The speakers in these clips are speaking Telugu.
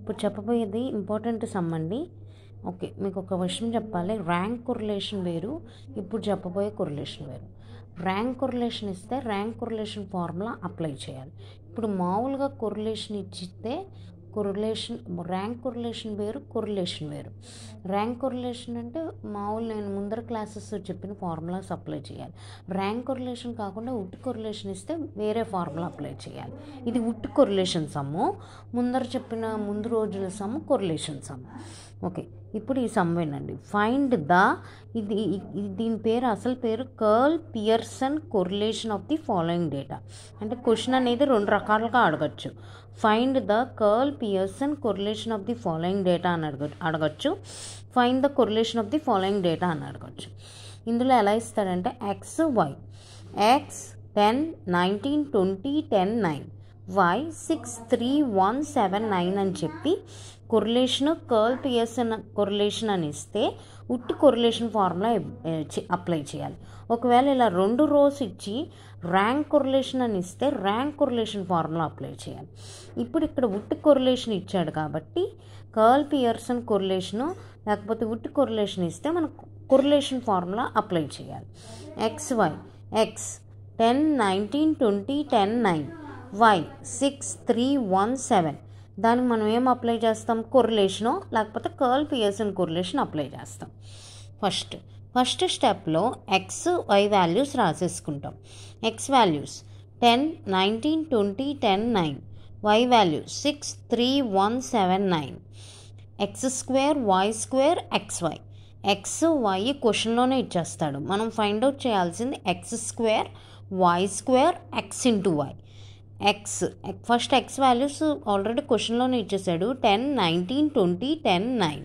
ఇప్పుడు చెప్పబోయేది ఇంపార్టెంట్ సమ్ అండి. ఓకే, మీకు ఒక విషయం చెప్పాలి. ర్యాంక్ కొరిలేషన్ వేరు, ఇప్పుడు చెప్పబోయే కొరిలేషన్ వేరు. ర్యాంక్ కొరిలేషన్ ఇస్తే ర్యాంక్ కొరిలేషన్ ఫార్ములా అప్లై చేయాలి. ఇప్పుడు మామూలుగా కొరిలేషన్ ఇచ్చితే ర్యాంక్ కొరిలేషన్ వేరు, కొరిలేషన్ వేరు. ర్యాంక్ కొరిలేషన్ అంటే మామూలు నేను ముందర క్లాసెస్ చెప్పిన ఫార్ములాస్ అప్లై చేయాలి. ర్యాంక్ కొరిలేషన్ కాకుండా ఉట్టి కొరిలేషన్ ఇస్తే వేరే ఫార్ములా అప్లై చేయాలి. ఇది ఉట్టి కొరిలేషన్ సమ్ము, ముందర చెప్పిన ముందు రోజుల సమ్ము కొరిలేషన్ సమ్. ఓకే, ఇప్పుడు ఈ సమ్ వినండి. ఫైండ్ ద దీని పేరు అసలు పేరు curl Pearson correlation of the following data. అంటే క్వశ్చన్ అనేది రెండు రకాలుగా అడగచ్చు. Find the curl Pearson correlation of the following data అని అడగచ్చు. Find the correlation of the following data అని అడగచ్చు. ఇందులో ఎలా ఇస్తాడంటే ఎక్స్ వై, ఎక్స్ 10 19 20 10 9, వై 6 3 1 7 9 అని చెప్పి కొరిలేషన్ కర్ల్ పియర్సన్ కొరిలేషన్ అని ఇస్తే ఉట్టి కొరిలేషన్ ఫార్ములా అప్లై చేయాలి. ఒకవేళ ఇలా రెండు రోస్ ఇచ్చి ర్యాంక్ కొరిలేషన్ అని ఇస్తే ర్యాంక్ కొరిలేషన్ ఫార్ములా అప్లై చేయాలి. ఇప్పుడు ఇక్కడ ఉట్టి కొరిలేషన్ ఇచ్చాడు కాబట్టి కర్ల్ పియర్సన్ కొరిలేషను లేకపోతే ఉట్టి కొరిలేషన్ ఇస్తే మనం కొరిలేషన్ ఫార్ములా అప్లై చేయాలి. X Y, X 10 19 20 10 9, Y 6 3 1 7. దానికి మనం ఏం అప్లై చేస్తాం? కొరిలేషను లేకపోతే కర్ల్ పియర్సన్ కొరిలేషన్ అప్లై చేస్తాం. ఫస్ట్ స్టెప్లో ఎక్స్ వై వాల్యూస్ రాసేసుకుంటాం. X values 10 19 20 10 9, Y values 6 3 1 7 9, X square Y square X Y. X Y క్వశ్చన్లోనే ఇచ్చేస్తాడు. మనం ఫైండ్ అవుట్ చేయాల్సింది X square Y square X into Y. First X values already క్వశ్చన్లోనే ఇచ్చేసాడు. 10 19 20 10 9.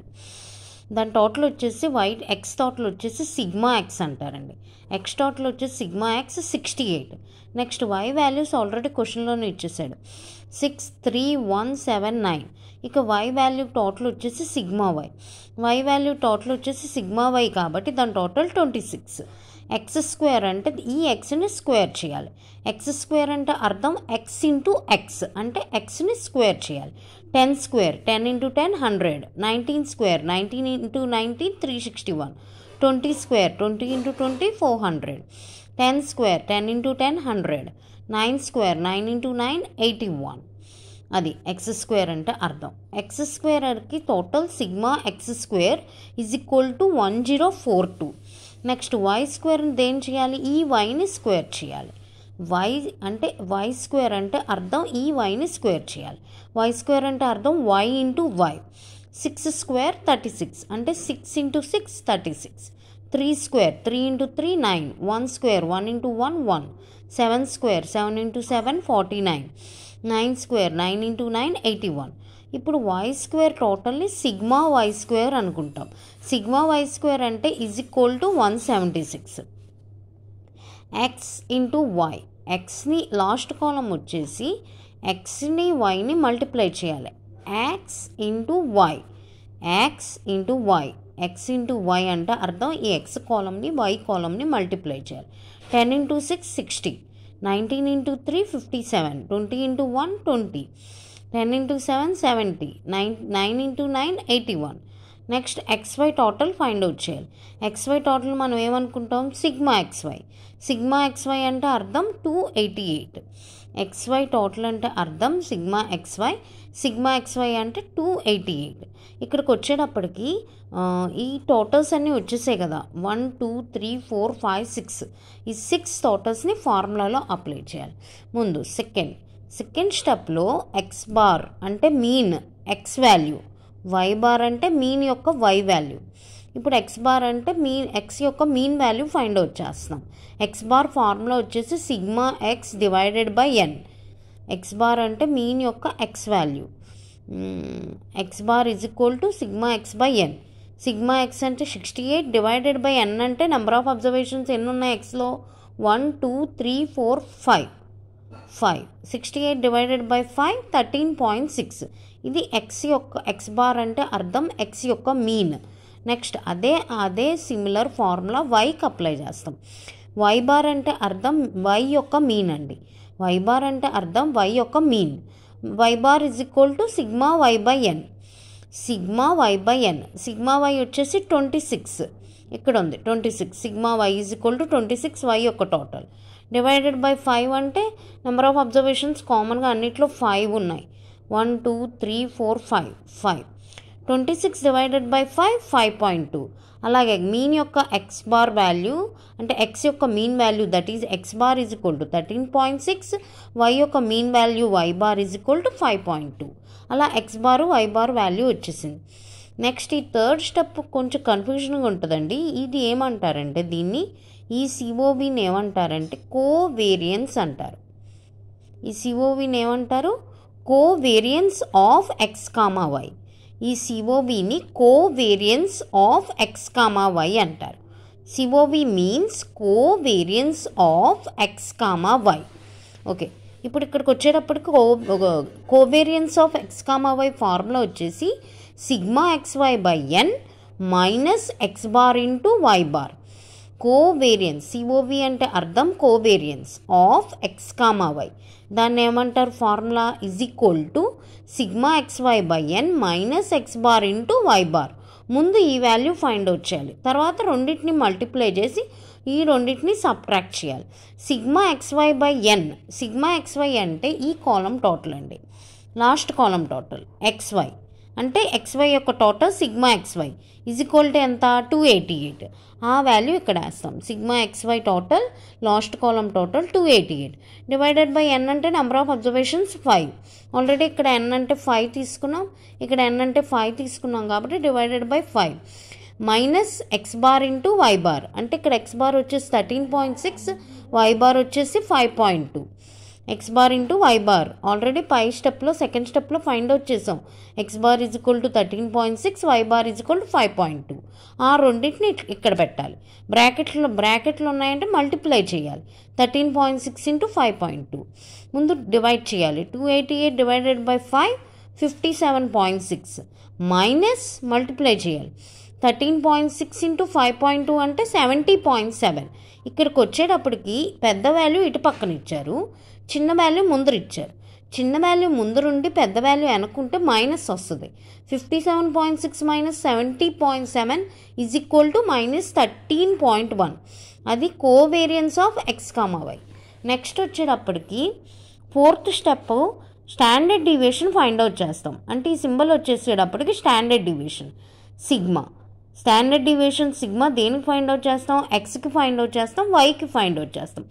దాని టోటల్ వచ్చేసి ఎక్స్ టోటల్ వచ్చేసి సిగ్మా ఎక్స్ అంటారండి. ఎక్స్ టోటల్ వచ్చేసి sigma X 68. Next Y values already క్వశ్చన్లోనే ఇచ్చేసాడు. 6 3 1 7 9. ఇక వై వాల్యూ టోటల్ వచ్చేసి sigma Y. Y value total వచ్చేసి సిగ్మా వై కాబట్టి దాని టోటల్ 26. ఎక్స్ స్క్వేర్ అంటే ఈ ఎక్స్ని స్క్వేర్ చేయాలి. ఎక్స్ స్క్వేర్ అంటే అర్థం ఎక్స్ ఇంటూ ఎక్స్ అంటే ఎక్స్ని స్క్వేర్ చేయాలి. 10 square 10 into 10 100, 19 square 19 into 19 361, 20 square 20 into 20 400, 10 square 10 into 10 100, 9 square 9 into 9 81. అది ఎక్స్ స్క్వేర్ అంటే అర్థం. ఎక్స్ స్క్వేర్కి total sigma X square is equal to 1042. Next y square దేని చేయాలి? ఈ వైని స్క్వేర్ చేయాలి. వై స్క్వేర్ అంటే అర్థం ఈ వైని స్క్వేర్ చేయాలి. వై స్క్వేర్ అంటే అర్థం వై ఇంటూ వై. 6 స్క్వేర్ 36 అంటే 6 into 6 36. 3 square 3 into 3 9, 1 square 1 into 1 1, 7 square 7 into 7 49, 9 square 9 into 9 81. ఇప్పుడు వై స్క్వేర్ టోటల్ని సిగ్మా వై స్క్వేర్ అనుకుంటాం. సిగ్మా వై స్క్వేర్ అంటే is equal to 176. X into y, ఎక్స్ని లాస్ట్ కాలం వచ్చేసి ఎక్స్ని వైని మల్టిప్లై చేయాలి. X into y, x into y. X into y అంటే అర్థం ఈ ఎక్స్ కాలంని వై కాలంని మల్టిప్లై చేయాలి. 10 into 6 60, 19 into 3 57, 20 into 1 20, 10 into 7 70, 9 into 9 81. Next XY total find out చేయాలి. ఎక్స్వై టోటల్ మనం ఏమనుకుంటాం? Sigma XY. సిగ్మా ఎక్స్వై అంటే అర్థం 288. ఎక్స్వై టోటల్ అంటే అర్థం సిగ్మా ఎక్స్వై. సిగ్మా ఎక్స్వై అంటే 288. ఇక్కడికి వచ్చేటప్పటికి ఈ టోటల్స్ అన్నీ వచ్చేసాయి కదా, 1 2 3 4 5 6. ఈ 6 టోటల్స్ని ఫార్ములాలో అప్లై చేయాలి. ముందు సెకండ్ స్టెప్లో ఎక్స్ బార్ అంటే mean X value, why bar అంటే మీన్ యొక్క వై వాల్యూ. ఇప్పుడు ఎక్స్ బార్ అంటే ఎక్స్ యొక్క మీన్ వాల్యూ ఫైండ్ అవుట్ చేస్తున్నాం. ఎక్స్ బార్ ఫార్ములా వచ్చేసి sigma X divided by N. X bar అంటే మీన్ యొక్క X value. X bar is equal to sigma X by N. Sigma X అంటే 68 డివైడెడ్ బై ఎన్ అంటే నెంబర్ ఆఫ్ అబ్జర్వేషన్స్ ఎన్ని ఉన్నాయి ఎక్స్లో? 1 2 3 4 5. 68 డివైడెడ్ బై 5 13.6. ఇది ఎక్స్ బార్ అంటే అర్థం ఎక్స్ యొక్క మీన్. నెక్స్ట్ అదే సిమిలర్ ఫార్ములా వైకి అప్లై చేస్తాం. వై బార్ అంటే అర్థం వై యొక్క మీన్ అండి. వై బార్ అంటే అర్థం వై యొక్క mean. y bar is equal to sigma y by n. Sigma y by n. Sigma y వచ్చేసి 26 ఇక్కడ ఉంది 26. Sigma y is equal to 26 y యొక్క టోటల్ డివైడెడ్ బై 5 అంటే నెంబర్ ఆఫ్ అబ్జర్వేషన్స్ కామన్గా అన్నిట్లో 5 ఉన్నాయి. 1 2 3 4 5 26 డివైడెడ్ బై 5 5.2. అలాగే మీన్ యొక్క ఎక్స్ బార్ వాల్యూ అంటే ఎక్స్ యొక్క mean value that is x bar is equal to 13.6. Y యొక్క mean value why bar is equal to 5.2. అలా x bar y bar value వచ్చేసింది. నెక్స్ట్ ఈ థర్డ్ స్టెప్ కొంచెం కన్ఫ్యూజన్గా ఉంటుందండి. ఇది ఏమంటారంటే దీన్ని ఈ సిఓవిని ఏమంటారంటే కోవేరియన్స్ అంటారు. ఈ సిఓవిని ఏమంటారు? Covariance of X comma y. ఈ సిఓవిని covariance of X comma y అంటారు. COV means covariance of X comma y. Okay, ఇప్పుడు ఇక్కడికి వచ్చేటప్పటికి covariance of X comma y formula వచ్చేసి sigma x y by N minus X bar into why bar. Covariance COV అంటే అర్థం covariance of X comma y. దాన్ని ఏమంటారు? Formula is equal to sigma x y by N minus X bar into why bar. ముందు ఈ వాల్యూ ఫైండ్ అవుట్ చేయాలి, తర్వాత రెండింటిని మల్టిప్లై చేసి ఈ రెండింటిని సబ్ట్రాక్ట్ చేయాలి. Sigma x y by N. Sigma x y అంటే ఈ కాలం టోటల్ అండి, లాస్ట్ కాలం టోటల్. ఎక్స్వై అంటే ఎక్స్వై యొక్క total sigma x y is equal to ఎంత? 288. ఆ వాల్యూ ఇక్కడ వేస్తాం. Sigma x y total last column total 288 divided by n అంటే నెంబర్ ఆఫ్ అబ్జర్వేషన్స్ 5. ఆల్రెడీ ఇక్కడ ఎన్ అంటే 5 తీసుకున్నాం, ఇక్కడ ఎన్ అంటే 5 తీసుకున్నాం కాబట్టి divided by 5 minus X bar into why bar. అంటే ఇక్కడ ఎక్స్ బార్ వచ్చేసి 13.6, వై బార్ వచ్చేసి 5.2. X bar into why bar already పై స్టెప్లో సెకండ్ స్టెప్లో ఫైండ్ అవుట్ చేసాం. X bar is equal to 13.6, y bar is equal to 5.2. ఆ రెండింటిని ఇక్కడ పెట్టాలి. బ్రాకెట్లు ఉన్నాయంటే మల్టిప్లై చేయాలి. 13.6 ఇంటూ 5.2 ముందు డివైడ్ చేయాలి. 288 డివైడెడ్ బై 5 57.6 మైనస్ మల్టిప్లై చేయాలి. 13.6 ఇంటూ 5.2 అంటే 70.7. ఇక్కడికి వచ్చేటప్పటికి పెద్ద వాల్యూ ఇటు పక్కన ఇచ్చారు, చిన్న వాల్యూ ముందర ఇచ్చారు. చిన్న వాల్యూ ముందరుండి పెద్ద వాల్యూ వెనక్కుంటే మైనస్ వస్తుంది. 57.6 minus 70.7 is equal to minus 13.1. అది covariance of X comma y. Next వచ్చేటప్పటికి fourth step standard deviation find out చేస్తాం. అంటే ఈ సింబల్ వచ్చేసేటప్పటికి standard deviation sigma. Standard deviation sigma దేనికి ఫైండ్ అవుట్ చేస్తాం? ఎక్స్కి ఫైండ్ అవుట్ చేస్తాం, వైకి ఫైండ్ అవుట్ చేస్తాం.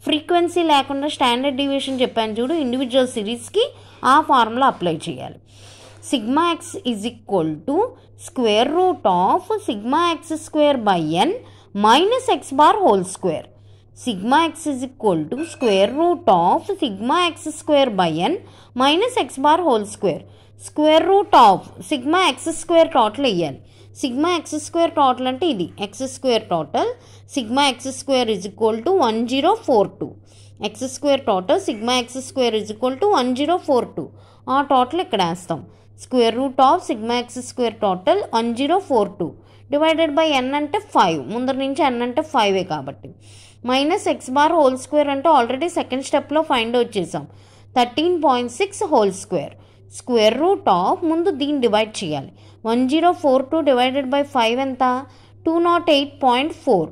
ఫ్రీక్వెన్సీ లేకుండా స్టాండర్డ్ డీవియేషన్ చెప్పాను చూడు, ఇండివిజువల్ సిరీస్కి ఆ ఫార్ములా అప్లై చేయాలి. Sigma X is equal to square root of sigma X square by N minus X bar whole square. Sigma X is equal to square root of sigma X square by N minus X bar whole square. Square root of sigma X square total వేయాలి. సిగ్మా ఎక్స్ స్క్వేర్ టోటల్ అంటే ఇది X square total. Sigma X square is equal to 1042. X square total sigma X square is equal to 1042. ఆ టోటల్ ఇక్కడ వేస్తాం. Square root of sigma X square total 1042 divided by n అంటే 5. ముందర నుంచి ఎన్ అంటే 5 కాబట్టి minus X bar whole square అంటే ఆల్రెడీ సెకండ్ స్టెప్లో ఫైండ్ అవుట్ చేసాం. 13.6 whole square. Square root of ముందు దీన్ని డివైడ్ చేయాలి. 1042 డివైడెడ్ బై 5 ఎంత? 208.4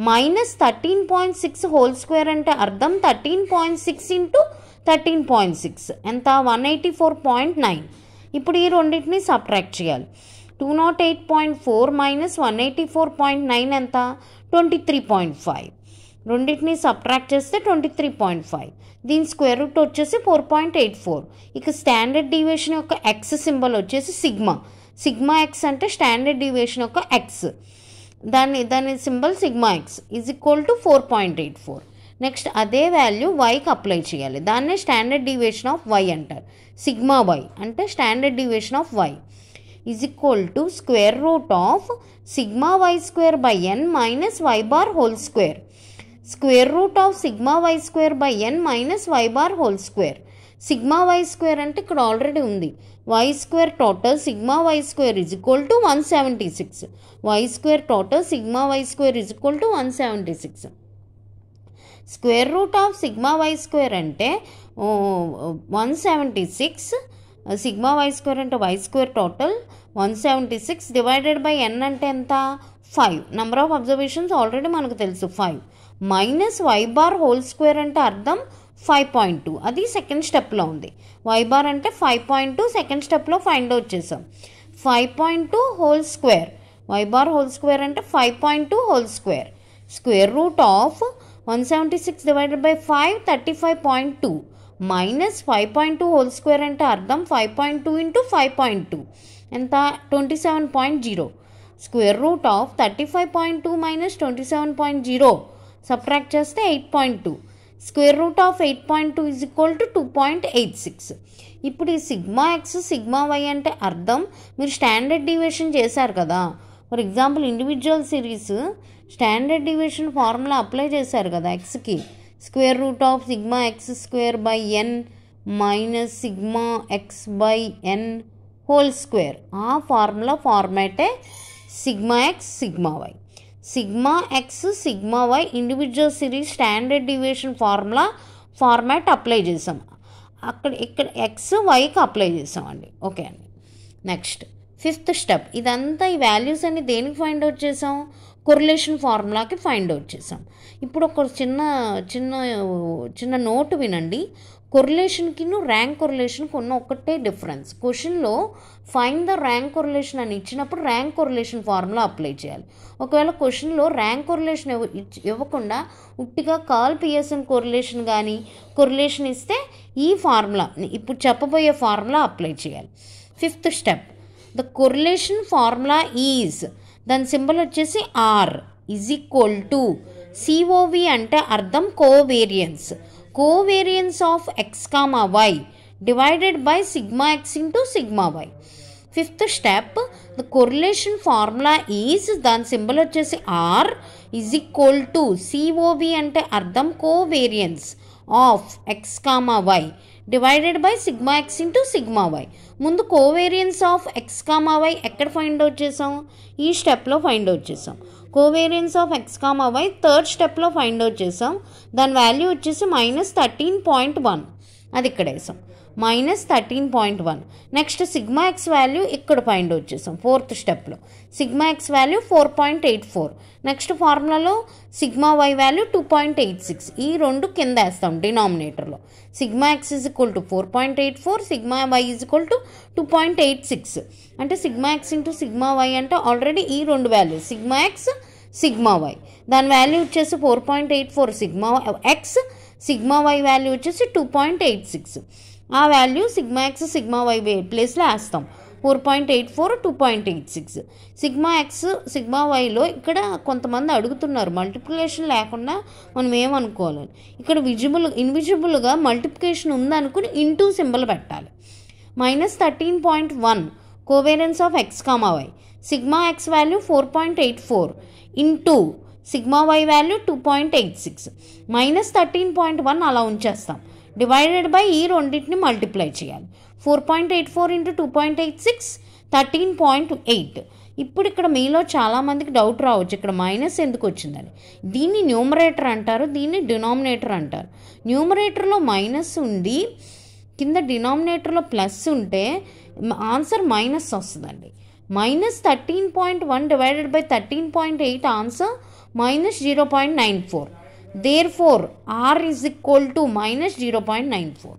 మైనస్ 13.6 హోల్ స్క్వేర్ అంటే అర్థం 13.6 ఇంటూ 13.6 ఎంత? 184.9. ఇప్పుడు ఈ రెండింటిని సబ్ట్రాక్ట్ చేయాలి. 208.4 మైనస్ 184.9 ఎంత? 23.5. రెండింటిని సబ్ట్రాక్ట్ చేస్తే 23.5. దీని స్క్వేర్ రూట్ వచ్చేసి 4.84. ఇక స్టాండర్డ్ డీవియేషన్ యొక్క ఎక్స్ సింబల్ వచ్చేసి సిగ్మా. సిగ్మా ఎక్స్ అంటే స్టాండర్డ్ డీవియేషన్ యొక్క ఎక్స్, దాని symbol sigma X is equal to 4.84. Next అదే వాల్యూ వైకి అప్లై చేయాలి. దాన్నే స్టాండర్డ్ డీవియేషన్ ఆఫ్ వై అంటారు. సిగ్మా వై అంటే standard deviation of Y is equal to square root of sigma why square by N minus Y bar whole square. Square root of sigma why square by N minus Y bar whole square. Sigma why square అంటే ఇక్కడ ఆల్రెడీ ఉంది. Y square total sigma why square is equal to 176. Y square total sigma why square is equal to 176. Square root of sigma why square అంటే 176 సిగ్మా వై స్క్వేర్ అంటే y square total 176 divided by n అంటే ఎంత 5. నెంబర్ ఆఫ్ అబ్జర్వేషన్స్ ఆల్రెడీ మనకు తెలుసు 5 minus Y bar whole square అంటే అర్థం 5.2 అది సెకండ్ స్టెప్లో ఉంది. వై బార్ అంటే 5.2 సెకండ్ స్టెప్లో ఫైండ్ అవుట్ చేసాం. 5.2 whole square Y bar whole square అంటే 5.2 whole square square root of 176 divided by 5 35.2 minus 5.2 whole square అంటే అర్థం 5.2 ఇంటూ 5.2 ఎంత 27.0 square root of 35.2 minus 27.0 subtract చేస్తే 8.2 square root of 8.2 is equal to 2.86. ఇప్పుడు ఈ సిగ్మా ఎక్స్ సిగ్మా వై అంటే అర్థం మీరు స్టాండర్డ్ డీవియేషన్ చేశారు కదా. For example individual series standard deviation formula apply చేశారు కదా ఎక్స్కి. Square root of sigma X square by N minus sigma X by n whole square. ఆ ఫార్ములా ఫార్మాటే sigma x sigma y. Sigma x sigma y individual series standard deviation format apply చేసాం. ఇక్కడ ఎక్స్ వైకి అప్లై చేసామండి. ఓకే అండి. Next fifth step. ఇదంతా ఈ వాల్యూస్ అన్ని దేనికి ఫైండ్ అవుట్ చేసాం? కొరిలేషన్ ఫార్ములాకి ఫైండ్ అవుట్ చేసాం. ఇప్పుడు ఒక చిన్న నోట్ వినండి. కొరిలేషన్కి ర్యాంక్ కొరిలేషన్కి ఉన్న ఒకటే డిఫరెన్స్. క్వశ్చన్లో ఫైండ్ ద ర్యాంక్ కొరిలేషన్ అని ఇచ్చినప్పుడు ర్యాంక్ కొరిలేషన్ ఫార్ములా అప్లై చేయాలి. ఒకవేళ క్వశ్చన్లో ర్యాంక్ కొరిలేషన్ ఇవ్వకుండా ఉట్టిగా కాల్ పియర్సన్ కొరిలేషన్ కానీ కొరిలేషన్ ఇస్తే ఈ ఫార్ములా ఇప్పుడు చెప్పబోయే ఫార్ములా అప్లై చేయాలి. Fifth step. The correlation formula is, దాని సింబల్ వచ్చేసి R is equal to COV అంటే అర్థం covariance. Covariance of X comma Y divided by sigma X into sigma Y. Fifth step. The correlation formula is, దాని సింబల్ వచ్చేసి R is equal to COV అంటే అర్థం covariance of X comma Y divided by sigma X into sigma y. ముందు covariance of X comma y ఎక్కడ ఫైండ్ అవుట్ చేసాం? ఈ స్టెప్లో ఫైండ్ అవుట్ చేసాం. Covariance of X comma y third స్టెప్లో ఫైండ్ అవుట్ చేసాం. దాని వాల్యూ వచ్చేసి -13.1, అది ఇక్కడ వేసాం -13.1. నెక్స్ట్ సిగ్మా ఎక్స్ వాల్యూ ఇక్కడ ఫైండ్ అవుట్ చేసాం ఫోర్త్ స్టెప్లో. Sigma X value 4.84. నెక్స్ట్ ఫార్ములాలో సిగ్మా వై వాల్యూ 2.86. ఈ రెండు కింద వేస్తాం డినామినేటర్లో. Sigma X is equal to 4.84, sigma why is equal to 2.86. అంటే sigma X into sigma Y అంటే ఆల్రెడీ ఈ రెండు values sigma x sigma why. దాని వాల్యూ వచ్చేసి 4.84 sigma x, sigma y value వచ్చేసి 2.86. ఆ value sigma x sigma why ప్లేస్లో వేస్తాం. 4.84 2.86. సిగ్మా ఎక్స్ సిగ్మా వైలో ఇక్కడ కొంతమంది అడుగుతున్నారు మల్టిప్లికేషన్ లేకుండా మనం ఏమనుకోవాలి, ఇక్కడ ఇన్విజిబుల్గా మల్టిప్లికేషన్ ఉందనుకుని ఇంటూ సింబల్ పెట్టాలి. -13.1 covariance of X comma Y. Sigma X value 4.84 into sigma why value 2.86. -13.1 అలా ఉంచేస్తాం. డివైడెడ్ బై ఈ రెండింటిని మల్టిప్లై చేయాలి. 4.84 ఇంటూ 2.86 13.8. ఇప్పుడు ఇక్కడ మీలో చాలామందికి డౌట్ రావచ్చు ఇక్కడ మైనస్ ఎందుకు వచ్చిందని. దీన్ని న్యూమరేటర్ అంటారు, దీన్ని డినామినేటర్ అంటారు. న్యూమరేటర్లో మైనస్ ఉండి కింద డినామినేటర్లో ప్లస్ ఉంటే ఆన్సర్ మైనస్ వస్తుందండి. -13.1 divided by 13.8 answer -0.94. Therefore, R is equal to -0.94.